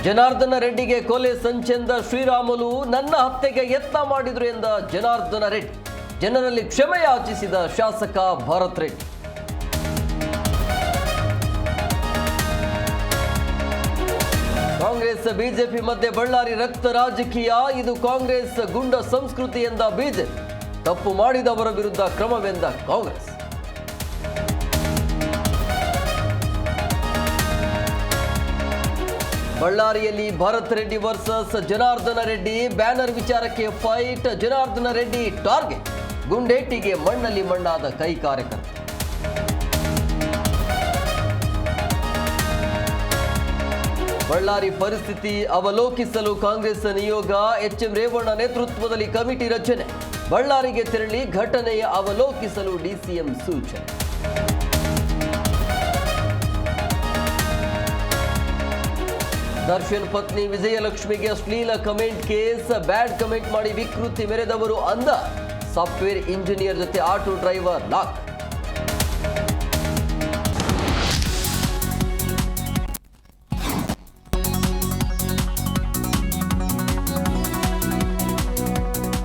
ಜನಾರ್ದನ ರೆಡ್ಡಿಗೆ ಕೊಲೆ ಸಂಚೆಂದ ಶ್ರೀರಾಮುಲು ನನ್ನ ಹತ್ಯೆಗೆ ಯತ್ನ ಮಾಡಿದ್ರು ಎಂದ ಜನಾರ್ದನ ರೆಡ್ಡಿ. ಜನರಲ್ಲಿ ಕ್ಷಮೆ ಯಾಚಿಸಿದ ಶಾಸಕ ಭರತ್ ರೆಡ್ಡಿ. ಕಾಂಗ್ರೆಸ್ ಬಿಜೆಪಿ ಮಧ್ಯೆ ಬಳ್ಳಾರಿ ರಕ್ತ ರಾಜಕೀಯ, ಇದು ಕಾಂಗ್ರೆಸ್ ಗುಂಡ ಸಂಸ್ಕೃತಿ ಎಂದ ಬಿಜೆಪಿ. ತಪ್ಪು ಮಾಡಿದವರ ವಿರುದ್ಧ ಕ್ರಮವೆಂದ ಕಾಂಗ್ರೆಸ್. ಬಳ್ಳಾರಿಯಲ್ಲಿ ಭರತ್ ರೆಡ್ಡಿ ವರ್ಸಸ್ ಜನಾರ್ದನ ರೆಡ್ಡಿ. ಬ್ಯಾನರ್ ವಿಚಾರಕ್ಕೆ ಫೈಟ್, ಜನಾರ್ದನ ರೆಡ್ಡಿ ಟಾರ್ಗೆಟ್. ಗುಂಡೇಟಿಗೆ ಮಣ್ಣಲ್ಲಿ ಮಣ್ಣಾದ ಕೈ ಕಾರ್ಯಕರ್ತ. ಬಳ್ಳಾರಿ ಪರಿಸ್ಥಿತಿ ಅವಲೋಕಿಸಲು ಕಾಂಗ್ರೆಸ್ ನಿಯೋಗ. ಎಚ್ಎಂ ರೇವಣ್ಣ ನೇತೃತ್ವದಲ್ಲಿ ಕಮಿಟಿ ರಚನೆ. ಬಳ್ಳಾರಿಗೆ ತೆರಳಿ ಘಟನೆಯ ಅವಲೋಕಿಸಲು ಡಿಸಿಎಂ ಸೂಚನೆ. ದರ್ಶನ್ ಪತ್ನಿ ವಿಜಯಲಕ್ಷ್ಮಿಗೆ ಅಶ್ಲೀಲ ಕಮೆಂಟ್ ಕೇಸ್. ಬ್ಯಾಡ್ ಕಮೆಂಟ್ ಮಾಡಿ ವಿಕೃತಿ ಮೆರೆದವರು ಅಂದ. ಸಾಫ್ಟ್ವೇರ್ ಇಂಜಿನಿಯರ್ ಜೊತೆ ಆಟೋ ಡ್ರೈವರ್ ಲಾಕ್.